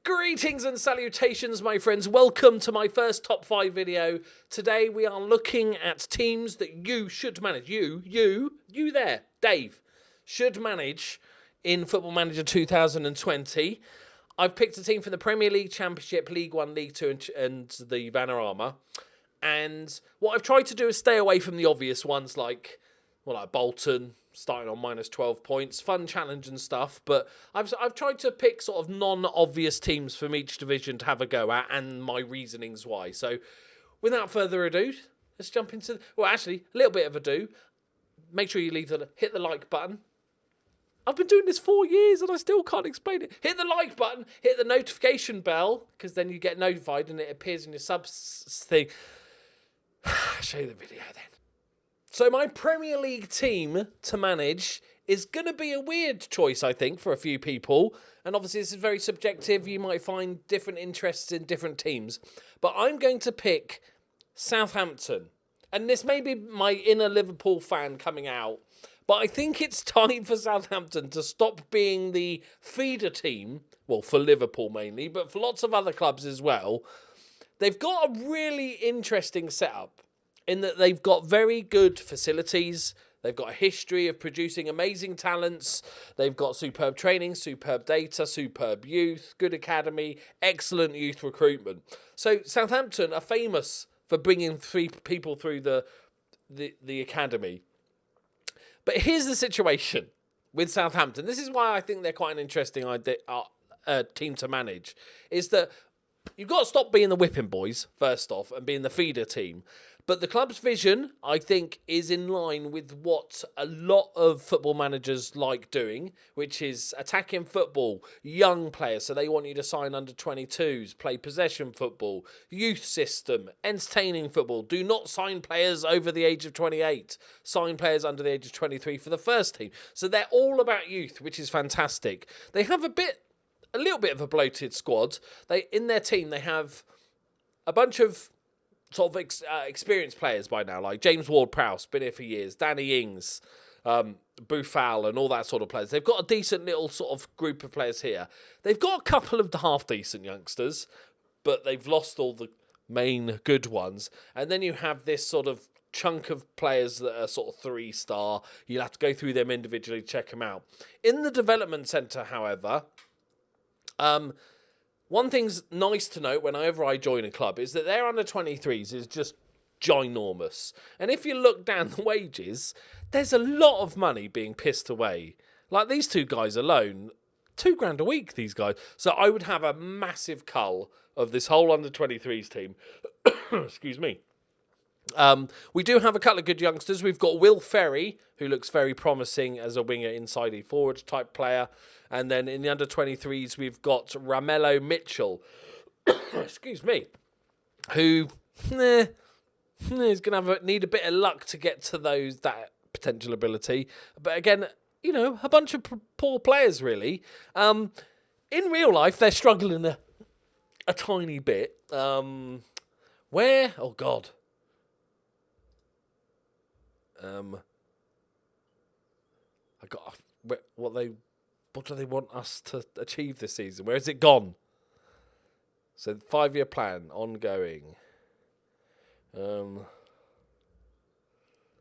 Greetings and salutations, my friends. Welcome to my first top 5 video. Today we are looking at teams that you should manage. You there, Dave, should manage in Football Manager 2020. I've picked a team from the Premier League, Championship, League 1, League 2 and the Vanarama. And what I've tried to do is stay away from the obvious ones like Bolton, starting on minus 12 points. Fun challenge and stuff, but I've tried to pick sort of non-obvious teams from each division to have a go at and my reasonings why. So without further ado, let's jump into... Well, actually, a little bit of ado. Make sure you hit the like button. I've been doing this 4 years and I still can't explain it. Hit the like button, hit the notification bell, because then you get notified and it appears in your subs thing. I'll show you the video then. So my Premier League team to manage is going to be a weird choice, I think, for a few people. And obviously this is very subjective. You might find different interests in different teams. But I'm going to pick Southampton. And this may be my inner Liverpool fan coming out. But I think it's time for Southampton to stop being the feeder team. Well, for Liverpool mainly, but for lots of other clubs as well. They've got a really interesting setup, in that they've got very good facilities, they've got a history of producing amazing talents, they've got superb training, superb data, superb youth, good academy, excellent youth recruitment. So Southampton are famous for bringing 3 people through the academy. But here's the situation with Southampton. This is why I think they're quite an interesting team to manage, is that you've got to stop being the whipping boys, first off, and being the feeder team. But the club's vision, I think, is in line with what a lot of football managers like doing, which is attacking football, young players. So they want you to sign under 22s, play possession football, youth system, entertaining football. Do not sign players over the age of 28. Sign players under the age of 23 for the first team. So they're all about youth, which is fantastic. They have a little bit of a bloated squad. In their team, they have a bunch of sort of experienced players by now, like James Ward-Prowse, been here for years, Danny Ings, Boufal and all that sort of players. They've got a decent little sort of group of players here. They've got a couple of the half-decent youngsters, but they've lost all the main good ones. And then you have this sort of chunk of players that are sort of 3-star. You'll have to go through them individually, check them out. In the development centre, however... one thing's nice to note whenever I join a club is that their under-23s is just ginormous. And if you look down the wages, there's a lot of money being pissed away. Like these 2 guys alone, £2,000 a week, these guys. So I would have a massive cull of this whole under-23s team. Excuse me. We do have a couple of good youngsters. We've got Will Ferry, who looks very promising as a winger, inside forward type player. And then in the under-23s, we've got Ramello Mitchell, excuse me, who is going to need a bit of luck to get to that potential ability. But again, you know, a bunch of poor players, really. In real life, they're struggling a tiny bit. Where? Oh, God. What do they want us to achieve this season? Where has it gone? So 5-year plan, ongoing. So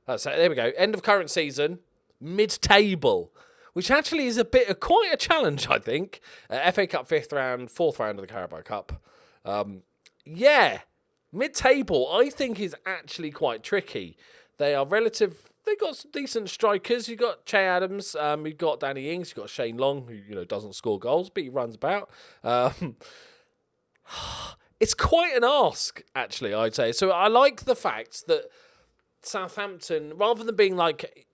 there we go. End of current season, mid-table, which actually is quite a challenge, I think. FA Cup 5th round, 4th round of the Carabao Cup. Yeah, mid-table, I think is actually quite tricky. They are They've got some decent strikers. You've got Che Adams. You've got Danny Ings. You've got Shane Long, who doesn't score goals, but he runs about. It's quite an ask, actually, I'd say. So I like the fact that Southampton, rather than being like,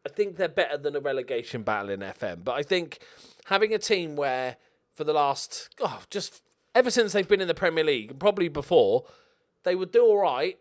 I think they're better than a relegation battle in FM. But I think having a team where for the last, just ever since they've been in the Premier League, and probably before, they would do all right.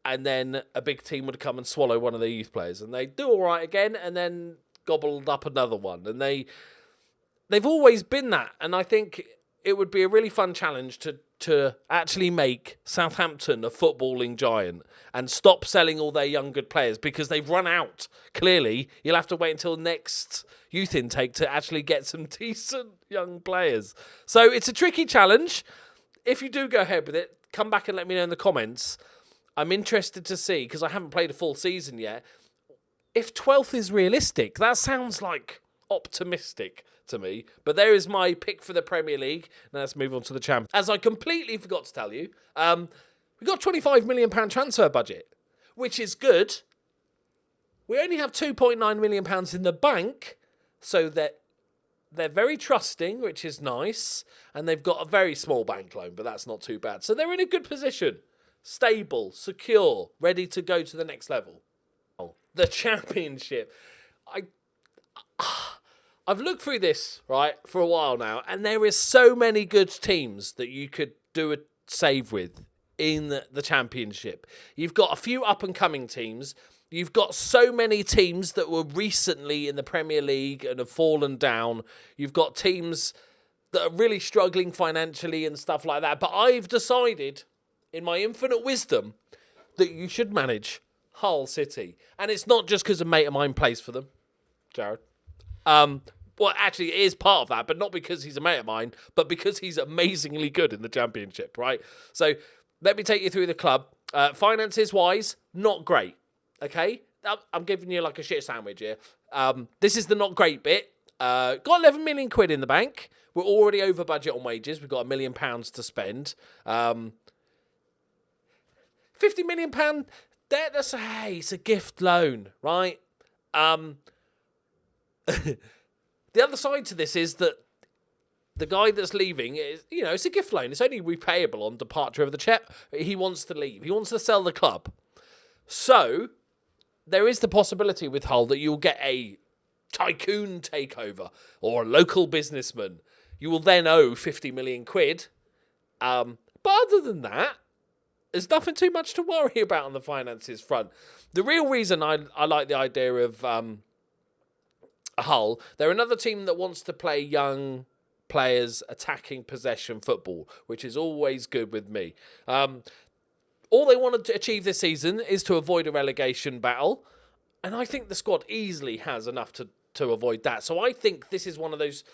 And then a big team would come and swallow one of their youth players. And they'd do all right again and then gobbled up another one. And they've always been that. And I think it would be a really fun challenge to to actually make Southampton a footballing giant and stop selling all their young good players because they've run out. Clearly, you'll have to wait until next youth intake to actually get some decent young players. So it's a tricky challenge. If you do go ahead with it, come back and let me know in the comments. I'm interested to see, because I haven't played a full season yet, if 12th is realistic. That sounds like optimistic to me. But there is my pick for the Premier League. Now let's move on to the Champions. As I completely forgot to tell you, we've got a £25 million transfer budget, which is good. We only have £2.9 million in the bank, so that they're very trusting, which is nice, and they've got a very small bank loan, but that's not too bad. So they're in a good position. Stable, secure, ready to go to the next level. The Championship. I've looked through this, right, for a while now, and there is so many good teams that you could do a save with in the Championship. You've got a few up-and-coming teams. You've got so many teams that were recently in the Premier League and have fallen down. You've got teams that are really struggling financially and stuff like that. But I've decided, in my infinite wisdom, that you should manage Hull City. And it's not just because a mate of mine plays for them, Jared. Well, actually, it is part of that, but not because he's a mate of mine, but because he's amazingly good in the Championship, right? So let me take you through the club. Finances-wise, not great. Okay, I'm giving you like a shit sandwich here. This is the not great bit. Got 11 million quid in the bank. We're already over budget on wages. We've got £1 million to spend. £50 million debt. That's it's a gift loan, right? The other side to this is that the guy that's leaving is, it's a gift loan. It's only repayable on departure of the check. He wants to leave. He wants to sell the club. So there is the possibility with Hull that you'll get a tycoon takeover or a local businessman. You will then owe 50 million quid. But other than that, there's nothing too much to worry about on the finances front. The real reason I like the idea of Hull, they're another team that wants to play young players attacking possession football, which is always good with me. All they want to achieve this season is to avoid a relegation battle. And I think the squad easily has enough to avoid that. So I think this is one of those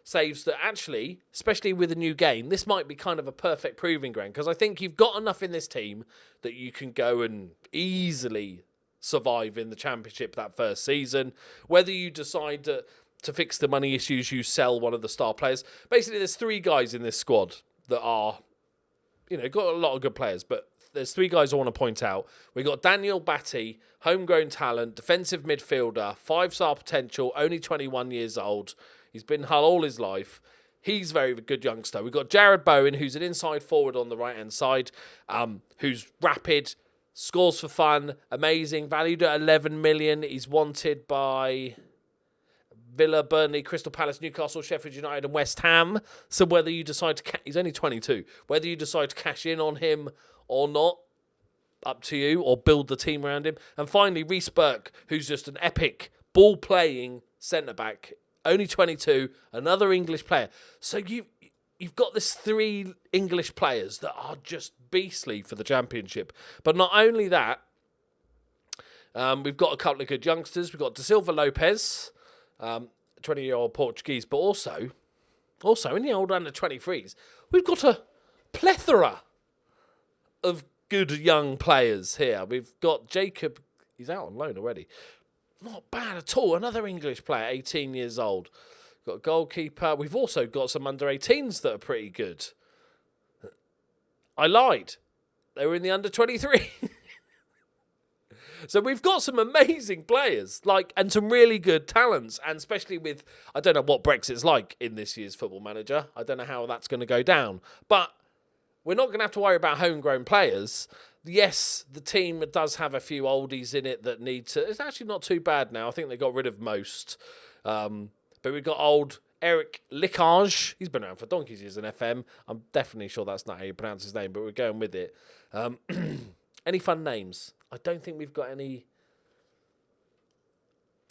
saves that actually, especially with a new game, this might be kind of a perfect proving ground. Because I think you've got enough in this team that you can go and easily survive in the Championship that first season. Whether you decide to fix the money issues, you sell one of the star players. Basically, there's 3 guys in this squad that are, got a lot of good players, but there's 3 guys I want to point out. We've got Daniel Batty, homegrown talent, defensive midfielder, 5-star potential, only 21 years old. He's been Hull all his life. He's a very good youngster. We've got Jared Bowen, who's an inside forward on the right-hand side, who's rapid, scores for fun, amazing, valued at 11 million. He's wanted by Villa, Burnley, Crystal Palace, Newcastle, Sheffield United and West Ham. So whether you decide to... he's only 22. Whether you decide to cash in on him or not, up to you, or build the team around him. And finally, Reece Burke, who's just an epic ball-playing centre-back, only 22, another English player. So you've got this 3 English players that are just beastly for the Championship. But not only that, we've got a couple of good youngsters. We've got Da Silva Lopez, 20-year-old Portuguese, but also in the old under-23s, we've got a plethora of good young players here. We've got Jacob, he's out on loan already. Not bad at all. Another English player, 18 years old. Got a goalkeeper. We've also got some under-18s that are pretty good. I lied. They were in the under-23. So we've got some amazing players, and some really good talents, and especially with, I don't know what Brexit's like in this year's Football Manager. I don't know how that's going to go down. But we're not going to have to worry about homegrown players. Yes, the team does have a few oldies in it that need to... It's actually not too bad now. I think they got rid of most. But we've got old Eric Licage. He's been around for donkey's years in FM. I'm definitely sure that's not how you pronounce his name, but we're going with it. Any fun names? I don't think we've got any.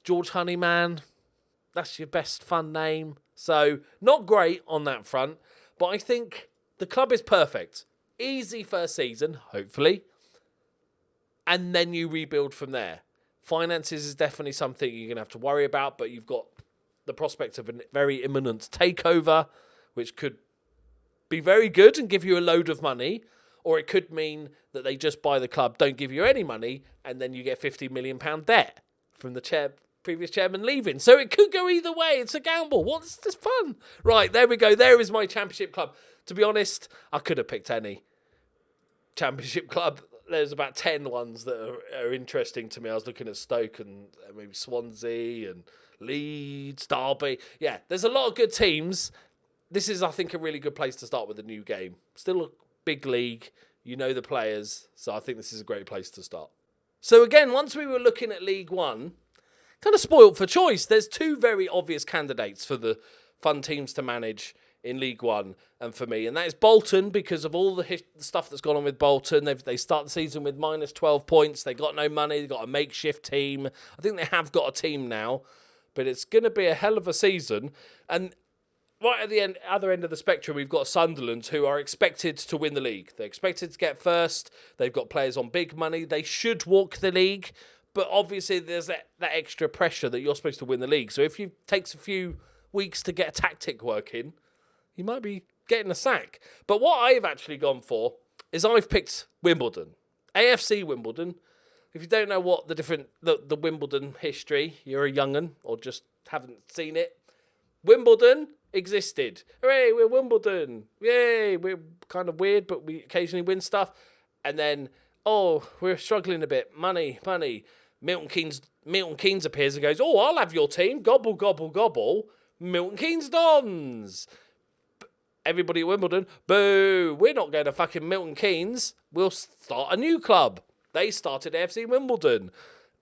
George Honeyman. That's your best fun name. So, not great on that front. But I think the club is perfect. Easy first season, hopefully. And then you rebuild from there. Finances is definitely something you're going to have to worry about, but you've got the prospect of a very imminent takeover, which could be very good and give you a load of money, or it could mean that they just buy the club, don't give you any money, and then you get £50 million debt from the previous chairman leaving. So it could go either way. It's a gamble. What's this fun? Right, there we go. There is my championship club. To be honest, I could have picked any championship club. There's about 10 ones that are interesting to me. I was looking at Stoke and maybe Swansea and Leeds, Derby. Yeah, there's a lot of good teams. This is, I think, a really good place to start with a new game. Still a big league. You know the players. So I think this is a great place to start. So again, once we were looking at League One, kind of spoilt for choice. There's two very obvious candidates for the fun teams to manage in League One and for me, and that is Bolton, because of all the stuff that's gone on with Bolton. They start the season with minus 12 points. They got no money. They got a makeshift team. I think they have got a team now, but it's going to be a hell of a season. And right at the other end of the spectrum, we've got Sunderland, who are expected to win the league. They're expected to get first. They've got players on big money. They should walk the league, but obviously there's that extra pressure that you're supposed to win the league. So if it takes a few weeks to get a tactic working, you might be getting a sack. But what I've actually gone for is I've picked Wimbledon. AFC Wimbledon. If you don't know what the Wimbledon history, you're a young'un or just haven't seen it. Wimbledon existed. Hooray, we're Wimbledon. Yay, we're kind of weird, but we occasionally win stuff. And then, we're struggling a bit. Money. Milton Keynes appears and goes, I'll have your team. Gobble, gobble, gobble. Milton Keynes Dons. Everybody at Wimbledon, boo, we're not going to fucking Milton Keynes. We'll start a new club. They started AFC Wimbledon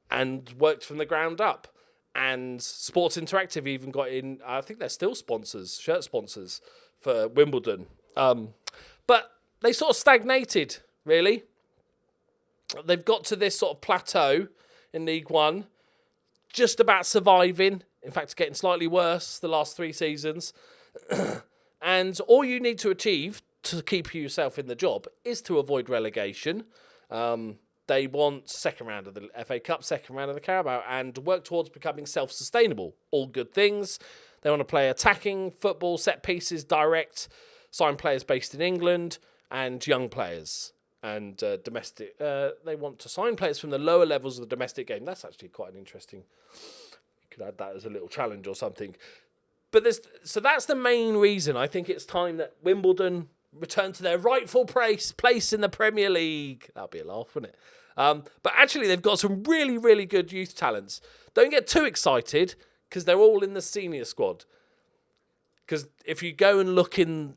and worked from the ground up. And Sports Interactive even got in, I think they're still shirt sponsors for Wimbledon. But they sort of stagnated, really. They've got to this sort of plateau in League One, just about surviving. In fact, it's getting slightly worse the last 3 seasons. And all you need to achieve to keep yourself in the job is to avoid relegation. They want second round of the FA Cup, second round of the Carabao, and work towards becoming self-sustainable. All good things. They want to play attacking football, set pieces, direct, sign players based in England, and young players. And domestic. They want to sign players from the lower levels of the domestic game. That's actually quite an interesting. You could add that as a little challenge or something. But so that's the main reason. I think it's time that Wimbledon return to their rightful place in the Premier League. That'll be a laugh, wouldn't it? But actually, they've got some really, really good youth talents. Don't get too excited, because they're all in the senior squad. Because if you go and look in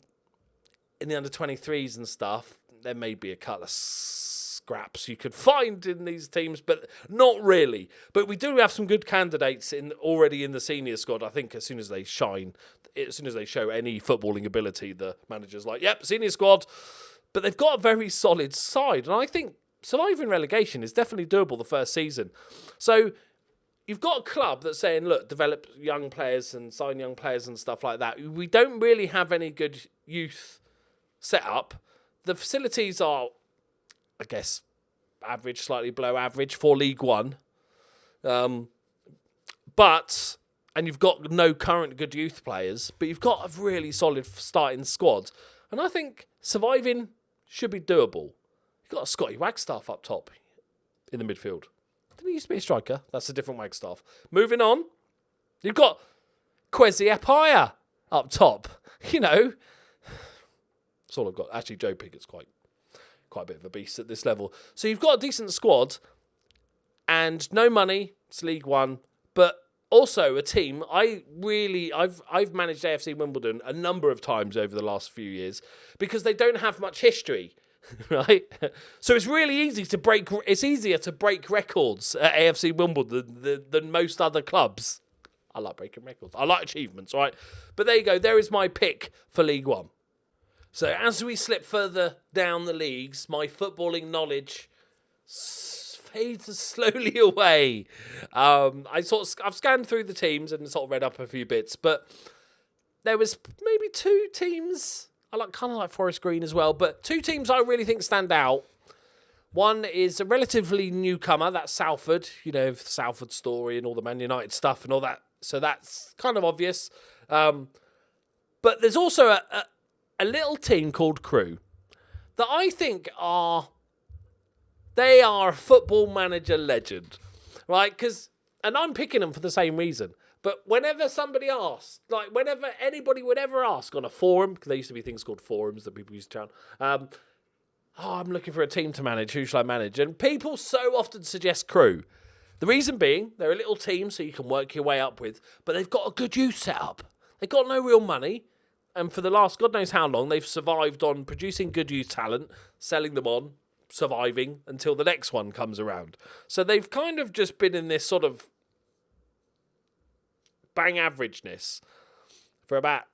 the under-23s and stuff, there may be a couple of scraps you could find in these teams, but not really. But we do have some good candidates already in the senior squad. I think as soon as they shine, as soon as they show any footballing ability, the manager's like, yep, senior squad. But they've got a very solid side. And I think surviving relegation is definitely doable the first season. So you've got a club that's saying, look, develop young players and sign young players and stuff like that. We don't really have any good youth set up. The facilities are, I guess, average, slightly below average for League One. And you've got no current good youth players, but you've got a really solid starting squad. And I think surviving should be doable. You've got a Scotty Wagstaff up top in the midfield. Didn't he used to be a striker? That's a different Wagstaff. Moving on, you've got Kwesi Appiah up top. You know, that's all I've got. Actually, Joe Piggott's quite a bit of a beast at this level. So you've got a decent squad and no money. It's League One, but also a team. I've managed AFC Wimbledon a number of times over the last few years because they don't have much history, right? So it's really easy to break. It's easier to break records at AFC Wimbledon than most other clubs. I like breaking records. I like achievements, right? But there you go. There is my pick for League One. So as we slip further down the leagues, my footballing knowledge fades slowly away. I've scanned through the teams and sort of read up a few bits, but there was maybe 2 teams I kind of like Forest Green as well. But two teams I really think stand out. One is a relatively newcomer, that's Salford. You know, the Salford story and all the Man United stuff and all that. So that's kind of obvious. But there's also a little team called Crew that I think they are a Football Manager legend, right? And I'm picking them for the same reason. But whenever somebody asks, like whenever anybody would ever ask on a forum, because there used to be things called forums that people used to chat, I'm looking for a team to manage. Who shall I manage? And people so often suggest Crew. The reason being, they're a little team so you can work your way up with, but they've got a good youth setup. They've got no real money. And for the last God knows how long, they've survived on producing good youth talent, selling them on, surviving until the next one comes around. So they've kind of just been in this sort of bang averageness for about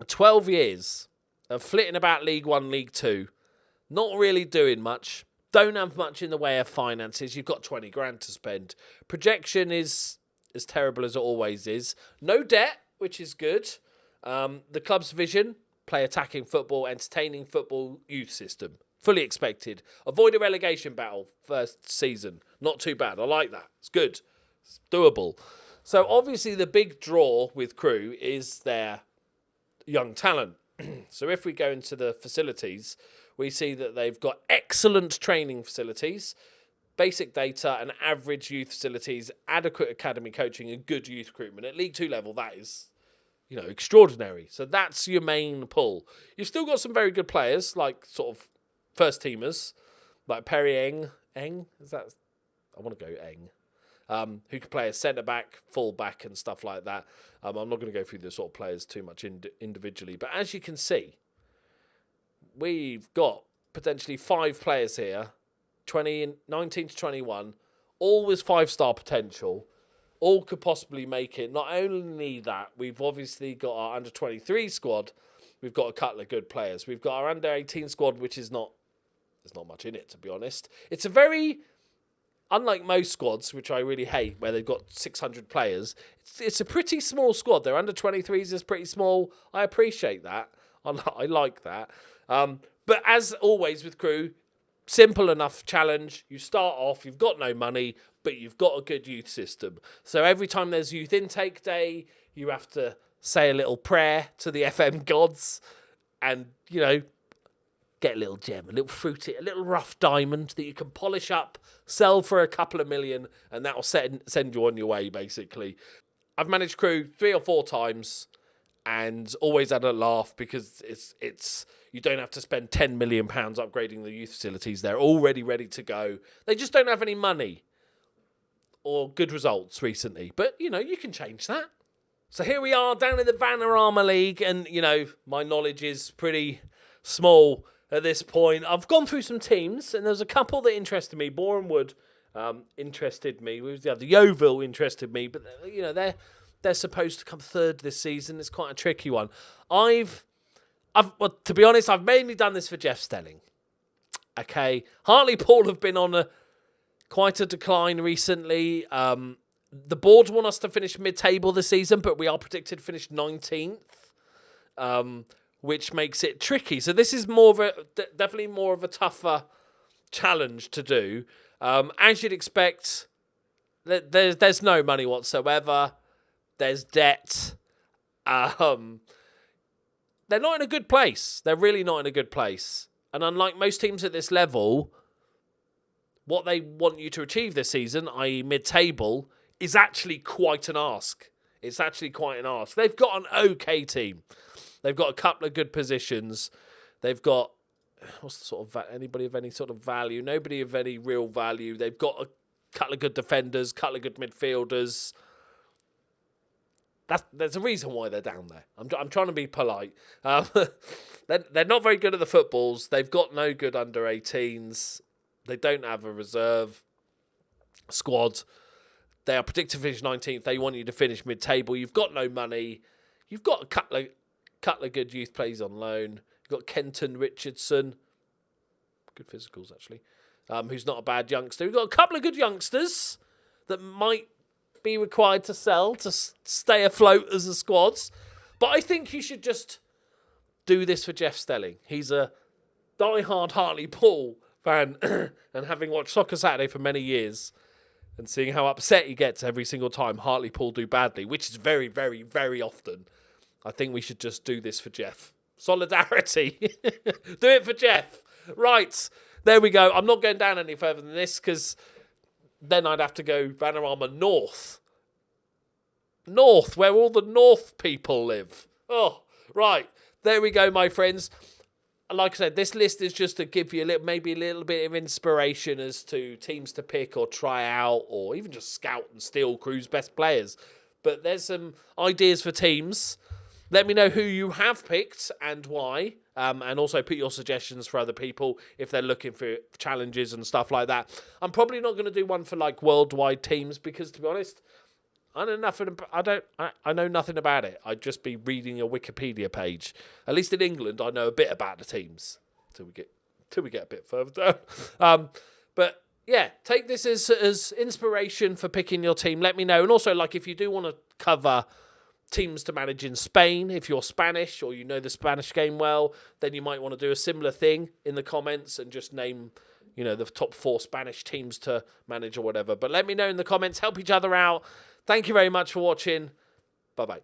12 years of flitting about League 1, League 2. Not really doing much. Don't have much in the way of finances. You've got 20 grand to spend. Projection is as terrible as it always is. No debt, which is good. The club's vision, play attacking football, entertaining football, youth system. Fully expected. Avoid a relegation battle first season. Not too bad. I like that. It's good. It's doable. So obviously the big draw with Crew is their young talent. So if we go into the facilities, we see that they've got excellent training facilities, basic data and average youth facilities, adequate academy coaching and good youth recruitment. At League 2 level, that is, extraordinary. So that's your main pull. You've still got some very good players, like sort of first teamers, like Perry Eng, is that? I want to go Eng. Who can play as centre-back, full-back and stuff like that. I'm not going to go through the sort of players too much individually. But as you can see, we've got potentially 5 players here, 19 to 21, all with 5-star potential. All could possibly make it. Not only that, we've obviously got our under-23 squad. We've got a couple of good players. We've got our under-18 squad, which is not... There's not much in it, to be honest. It's a very... Unlike most squads, which I really hate, where they've got 600 players, it's a pretty small squad. Their under-23s is pretty small. I appreciate that. I like that. But as always with Crew, simple enough challenge. You start off, you've got no money, but you've got a good youth system. So every time there's youth intake day, you have to say a little prayer to the FM gods and, get a little gem, a little fruity, a little rough diamond that you can polish up, sell for a couple of million, and that'll send you on your way, basically. I've managed Crew 3 or 4 times and always had a laugh because it's you don't have to spend £10 million upgrading the youth facilities. They're already ready to go. They just don't have any money or good results recently. But, you can change that. So here we are down in the Vanarama League and, my knowledge is pretty small at this point. I've gone through some teams, and there's a couple that interested me. Boreham Wood interested me. Who's the other? Yeovil interested me, but they're supposed to come third this season. It's quite a tricky one. To be honest, I've mainly done this for Jeff Stelling. Okay, Hartley Paul have been on quite a decline recently. The board want us to finish mid-table this season, but we are predicted to finish 19th. Which makes it tricky. So this is definitely more of a tougher challenge to do. As you'd expect, there's no money whatsoever. There's debt. They're not in a good place. They're really not in a good place. And unlike most teams at this level, what they want you to achieve this season, i.e. mid-table, is actually quite an ask. It's actually quite an ask. They've got an okay team. They've got a couple of good positions. They've got, what's the sort of, anybody of any sort of value? Nobody of any real value. They've got a couple of good defenders, couple of good midfielders. There's a reason why they're down there. I'm trying to be polite. They're not very good at the footballs. They've got no good under-18s. They don't have a reserve squad. They are predicted to finish 19th. They want you to finish mid-table. You've got no money. You've got a couple of good youth players on loan. You've got Kenton Richardson. Good physicals, actually. Who's not a bad youngster. We've got a couple of good youngsters that might be required to sell to stay afloat as a squad. But I think you should just do this for Jeff Stelling. He's a die-hard Hartley Paul fan, and having watched Soccer Saturday for many years and seeing how upset he gets every single time Hartley Paul do badly, which is very, very, very often, I think we should just do this for Jeff. Solidarity. Do it for Jeff. Right. There we go. I'm not going down any further than this because then I'd have to go Vanarama North. North, where all the North people live. Oh, right. There we go, my friends. Like I said, this list is just to give you maybe a little bit of inspiration as to teams to pick or try out, or even just scout and steal Crew's best players. But there's some ideas for teams. Let me know who you have picked and why. And also put your suggestions for other people if they're looking for challenges and stuff like that. I'm probably not going to do one for like worldwide teams because, to be honest, I know nothing. I know nothing about it. I'd just be reading a Wikipedia page. At least in England, I know a bit about the teams till we get a bit further down. But yeah, take this as inspiration for picking your team. Let me know, and also like if you do want to cover teams to manage in Spain, if you're Spanish or you know the Spanish game well, then you might want to do a similar thing in the comments and just name, you know, the top 4 Spanish teams to manage or whatever. But let me know in the comments. Help each other out. Thank you very much for watching. Bye-bye.